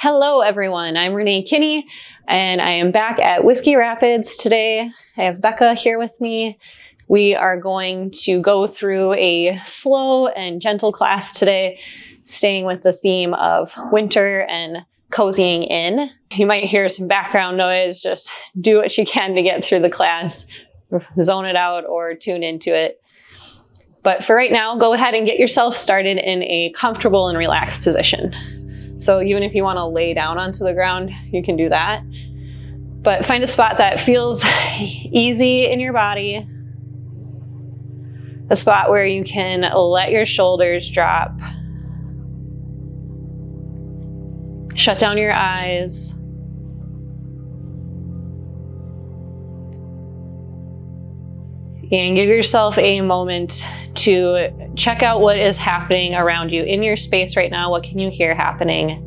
Hello everyone, I'm Renee Kinney and I am back at Whiskey Rapids today. I have Becca here with me. We are going to go through a slow and gentle class today, staying with the theme of winter and cozying in. You might hear some background noise, just do what you can to get through the class, zone it out or tune into it. But for right now, go ahead and get yourself started in a comfortable and relaxed position. So even if you want to lay down onto the ground, you can do that. But find a spot that feels easy in your body. A spot where you can let your shoulders drop. Shut down your eyes. And give yourself a moment to check out what is happening around you in your space right now. What can you hear happening?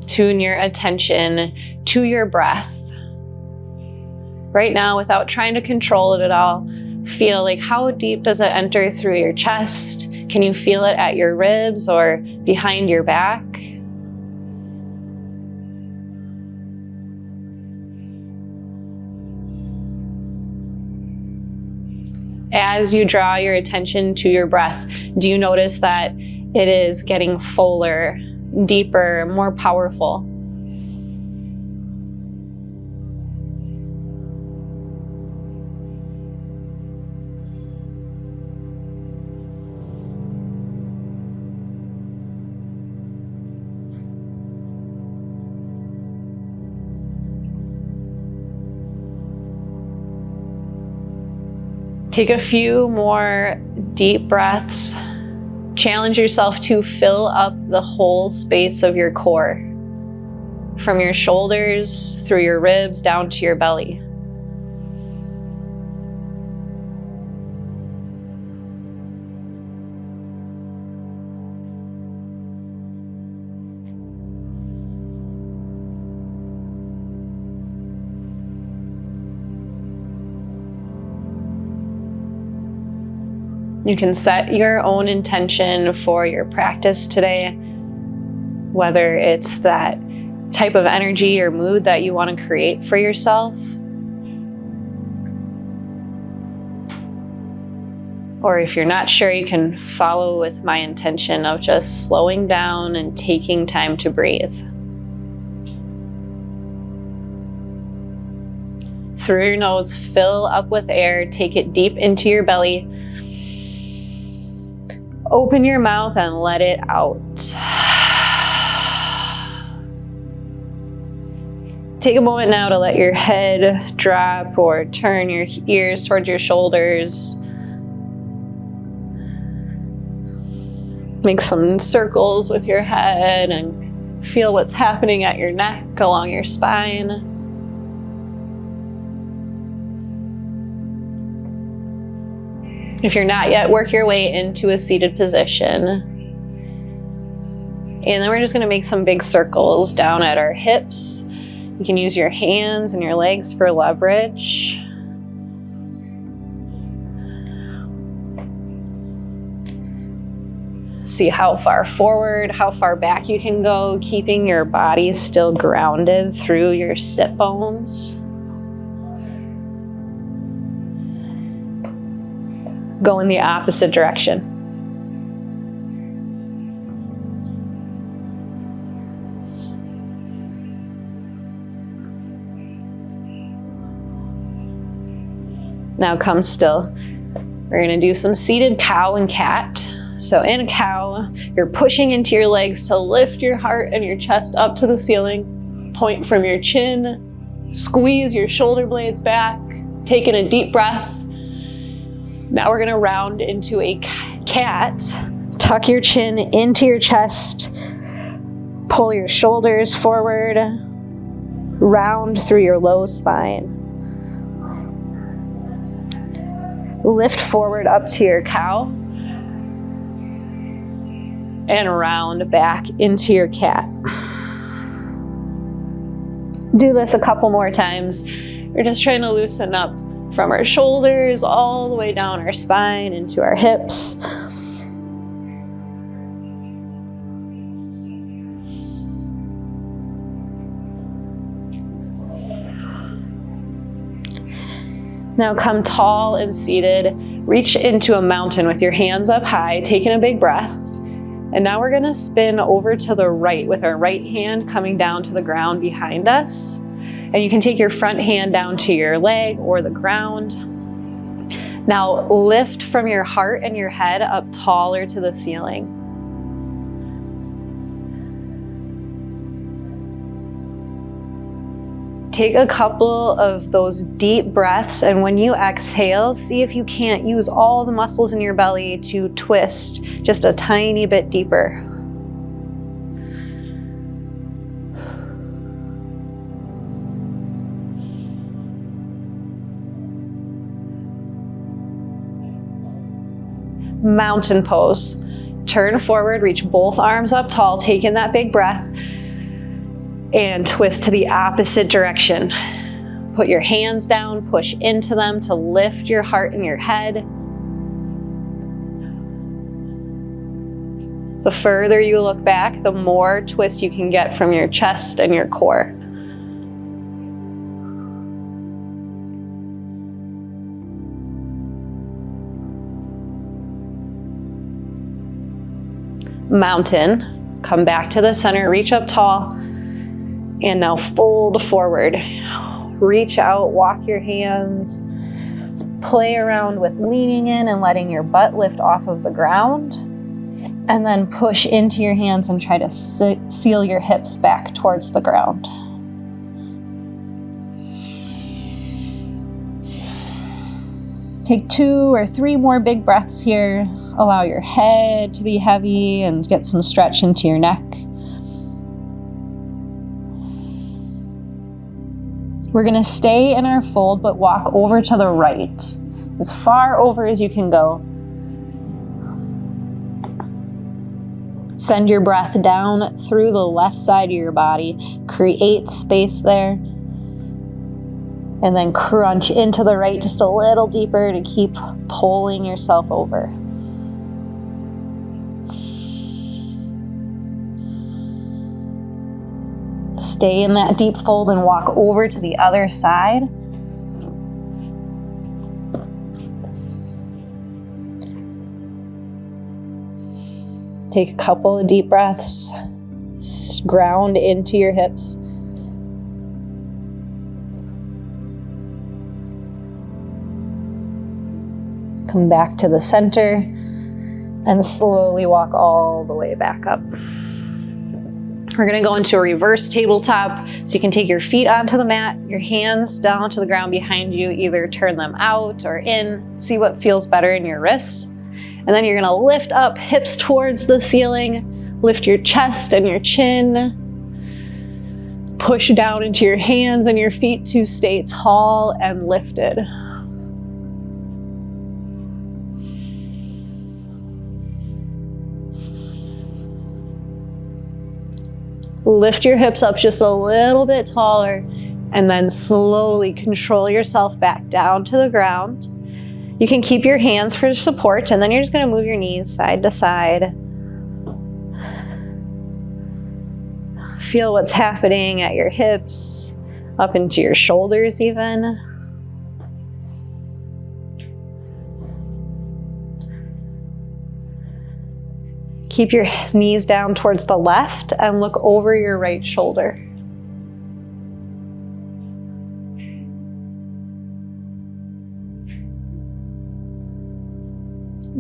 Tune your attention to your breath. Right now, without trying to control it at all, feel like how deep does it enter through your chest? Can you feel it at your ribs or behind your back? As you draw your attention to your breath, do you notice that it is getting fuller, deeper, more powerful? Take a few more deep breaths. Challenge yourself to fill up the whole space of your core, from your shoulders, through your ribs, down to your belly. You can set your own intention for your practice today, whether it's that type of energy or mood that you want to create for yourself, or if you're not sure, you can follow with my intention of just slowing down and taking time to breathe. Through your nose, fill up with air, take it deep into your belly. Open your mouth and let it out. Take a moment now to let your head drop or turn your ears towards your shoulders. Make some circles with your head and feel what's happening at your neck, along your spine. If you're not yet, work your way into a seated position. And then we're just going to make some big circles down at our hips. You can use your hands and your legs for leverage. See how far forward, how far back you can go, keeping your body still grounded through your sit bones. Go in the opposite direction. Now come still. We're going to do some seated cow and cat. So in a cow, you're pushing into your legs to lift your heart and your chest up to the ceiling. Point from your chin, squeeze your shoulder blades back, take in a deep breath. Now we're going to round into a cat. Tuck your chin into your chest. Pull your shoulders forward. Round through your low spine. Lift forward up to your cow. and round back into your cat. Do this a couple more times. We're just trying to loosen up from our shoulders all the way down our spine into our hips. Now come tall and seated. Reach into a mountain with your hands up high, taking a big breath. And now we're gonna spin over to the right with our right hand coming down to the ground behind us. And you can take your front hand down to your leg or the ground. Now lift from your heart and your head up taller to the ceiling. Take a couple of those deep breaths, and when you exhale, see if you can't use all the muscles in your belly to twist just a tiny bit deeper. Mountain pose. Turn forward, reach both arms up tall, take in that big breath, and twist to the opposite direction. Put your hands down, push into them to lift your heart and your head. The further you look back, the more twist you can get from your chest and your core. Mountain, come back to the center, reach up tall, and now fold forward. Reach out, walk your hands, play around with leaning in and letting your butt lift off of the ground, and then push into your hands and try to seal your hips back towards the ground. Take 2 or 3 more big breaths here. Allow your head to be heavy and get some stretch into your neck. We're gonna stay in our fold, but walk over to the right, as far over as you can go. Send your breath down through the left side of your body, create space there, and then crunch into the right just a little deeper to keep pulling yourself over. Stay in that deep fold and walk over to the other side. Take a couple of deep breaths. Ground into your hips. Come back to the center and slowly walk all the way back up. We're gonna go into a reverse tabletop, so you can take your feet onto the mat, your hands down to the ground behind you, either turn them out or in, see what feels better in your wrists. And then you're gonna lift up, hips towards the ceiling, lift your chest and your chin, push down into your hands and your feet to stay tall and lifted. Lift your hips up just a little bit taller, and then slowly control yourself back down to the ground. You can keep your hands for support, and then you're just gonna move your knees side to side. Feel what's happening at your hips, up into your shoulders even. Keep your knees down towards the left and look over your right shoulder.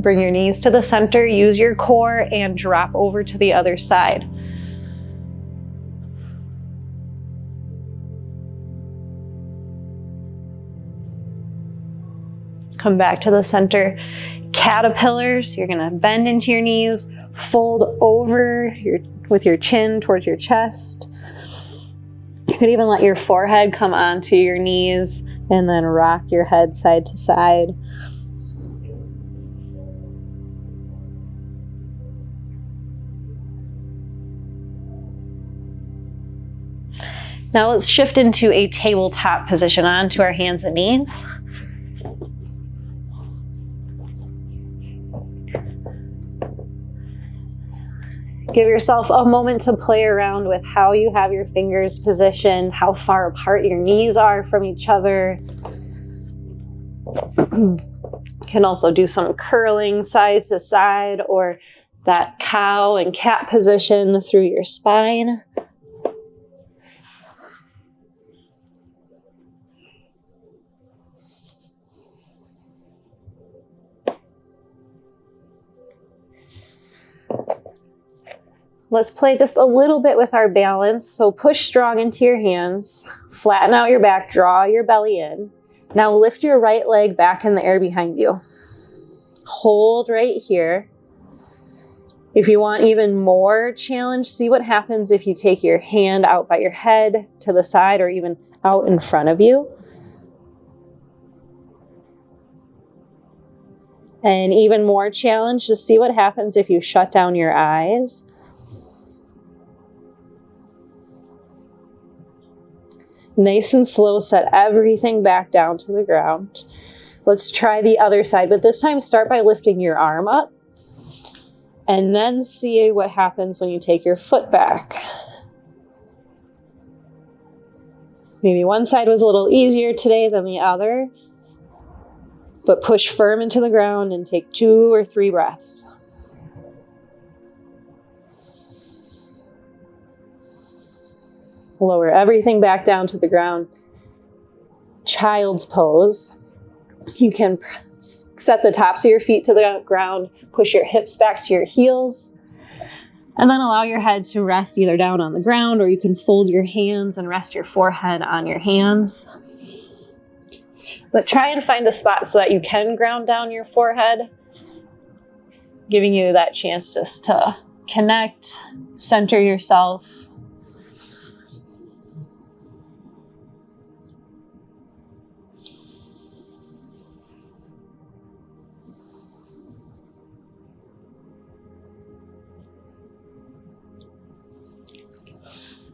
Bring your knees to the center, use your core, and drop over to the other side. Come back to the center. Caterpillars, you're gonna bend into your knees, fold over with your chin towards your chest. You could even let your forehead come onto your knees and then rock your head side to side. Now let's shift into a tabletop position onto our hands and knees. Give yourself a moment to play around with how you have your fingers positioned, how far apart your knees are from each other. You can also do some curling side to side or that cow and cat position through your spine. Let's play just a little bit with our balance. So push strong into your hands, flatten out your back, draw your belly in. Now lift your right leg back in the air behind you. Hold right here. If you want even more challenge, see what happens if you take your hand out by your head to the side or even out in front of you. And even more challenge, just see what happens if you shut down your eyes. Nice and slow, set everything back down to the ground. Let's try the other side, but this time start by lifting your arm up and then see what happens when you take your foot back. Maybe one side was a little easier today than the other, but push firm into the ground and take 2 or 3 breaths. Lower everything back down to the ground. Child's pose. You can set the tops of your feet to the ground, push your hips back to your heels, and then allow your head to rest either down on the ground or you can fold your hands and rest your forehead on your hands. But try and find a spot so that you can ground down your forehead, giving you that chance just to connect, center yourself.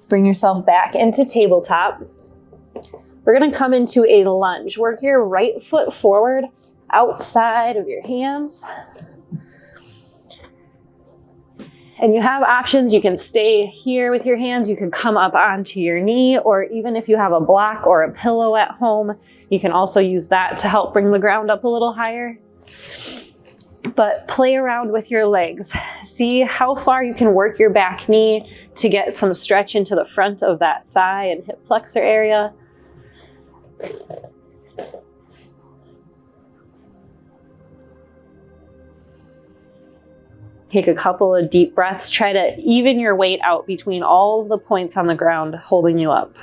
Bring yourself back into tabletop. We're going to come into a lunge. Work your right foot forward outside of your hands. And you have options. You can stay here with your hands. You can come up onto your knee, or even if you have a block or a pillow at home, you can also use that to help bring the ground up a little higher. But play around with your legs. See how far you can work your back knee to get some stretch into the front of that thigh and hip flexor area. Take a couple of deep breaths. Try to even your weight out between all of the points on the ground holding you up.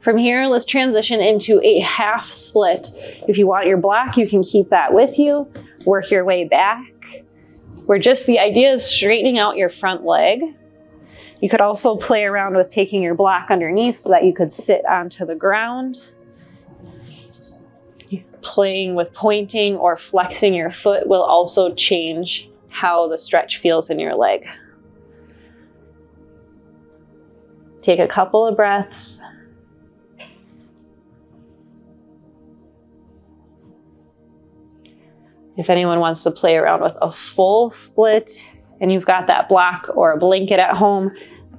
From here, let's transition into a half split. If you want your block, you can keep that with you. Work your way back. The idea is straightening out your front leg. You could also play around with taking your block underneath so that you could sit onto the ground. Playing with pointing or flexing your foot will also change how the stretch feels in your leg. Take a couple of breaths. If anyone wants to play around with a full split and you've got that block or a blanket at home,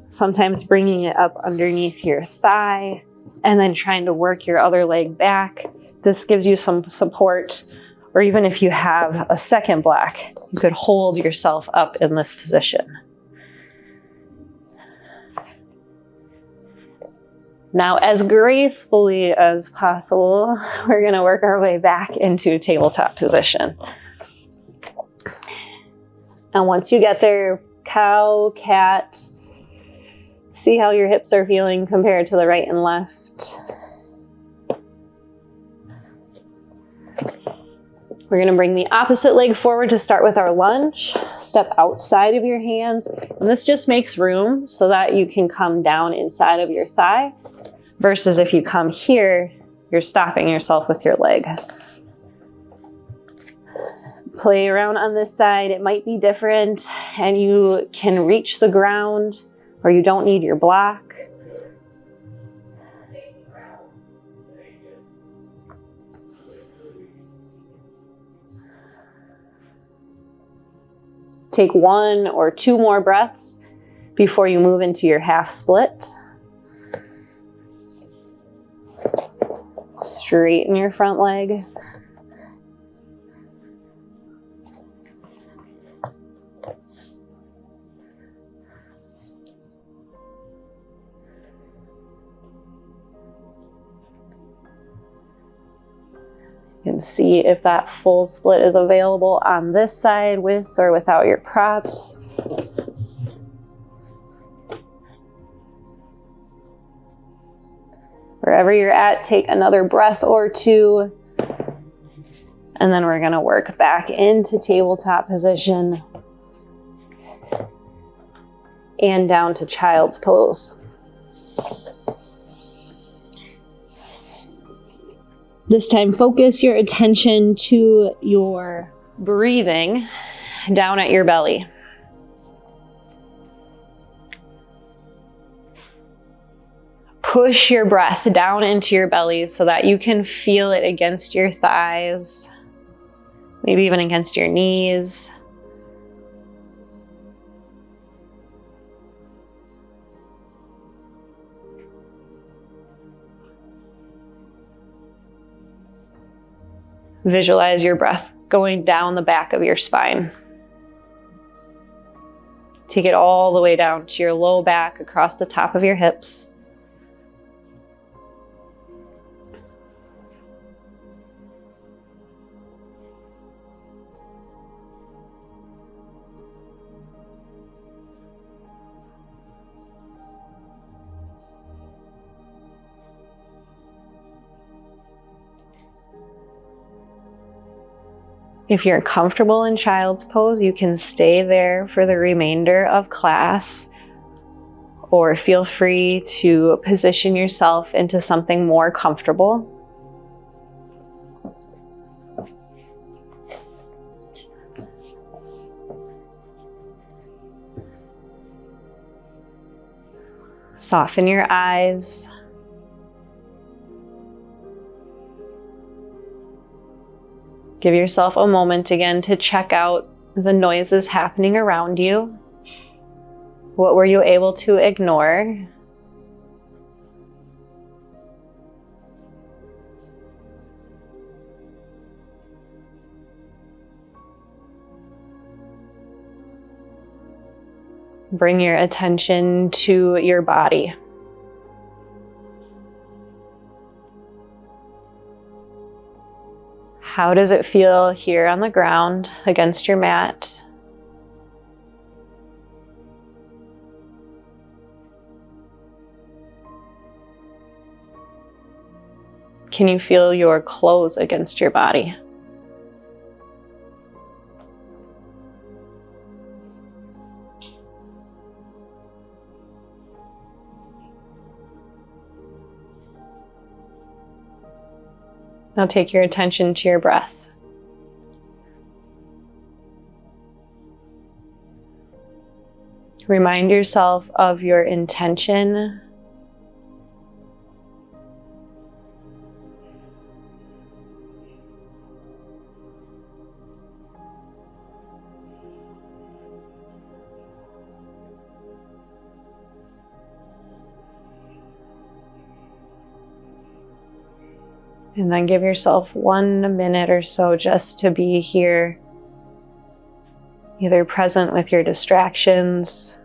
sometimes bringing it up underneath your thigh and then trying to work your other leg back. This gives you some support, or even if you have a second block, you could hold yourself up in this position. Now, as gracefully as possible, we're going to work our way back into tabletop position. And once you get there, cow, cat, see how your hips are feeling compared to the right and left. We're going to bring the opposite leg forward to start with our lunge. Step outside of your hands. And this just makes room so that you can come down inside of your thigh. Versus if you come here, you're stopping yourself with your leg. Play around on this side. It might be different and you can reach the ground or you don't need your block. Take 1 or 2 more breaths before you move into your half split. Straighten your front leg. You can see if that full split is available on this side with or without your props. Wherever you're at, take another breath or 2. And then we're gonna work back into tabletop position and down to child's pose. This time, focus your attention to your breathing down at your belly. Push your breath down into your belly so that you can feel it against your thighs, maybe even against your knees. Visualize your breath going down the back of your spine. Take it all the way down to your low back, across the top of your hips. If you're comfortable in child's pose, you can stay there for the remainder of class, or feel free to position yourself into something more comfortable. Soften your eyes. Give yourself a moment again to check out the noises happening around you. What were you able to ignore? Bring your attention to your body. How does it feel here on the ground against your mat? Can you feel your clothes against your body? Now take your attention to your breath. Remind yourself of your intention. And then give yourself 1 minute or so just to be here, either present with your distractions,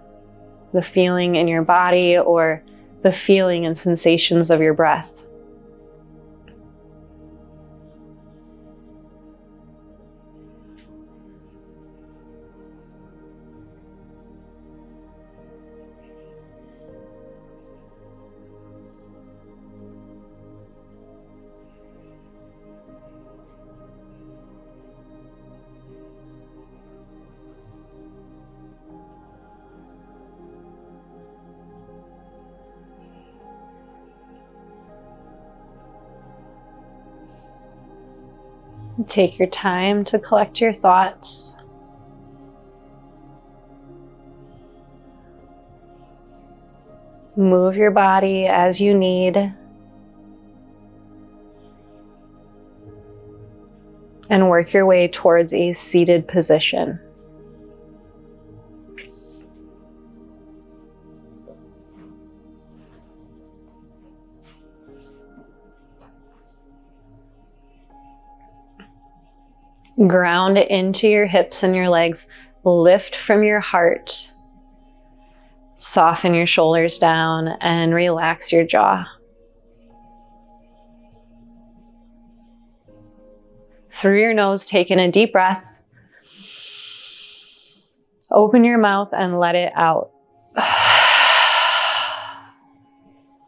the feeling in your body, or the feeling and sensations of your breath. Take your time to collect your thoughts. Move your body as you need. And work your way towards a seated position. Ground into your hips and your legs. Lift from your heart. Soften your shoulders down and relax your jaw. Through your nose, take in a deep breath. Open your mouth and let it out.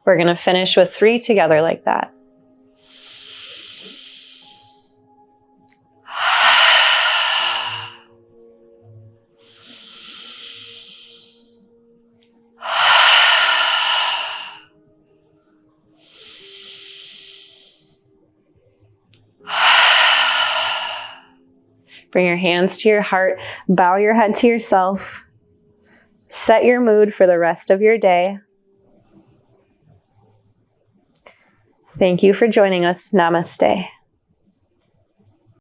We're going to finish with 3 together like that. Bring your hands to your heart, bow your head to yourself, set your mood for the rest of your day. Thank you for joining us. Namaste.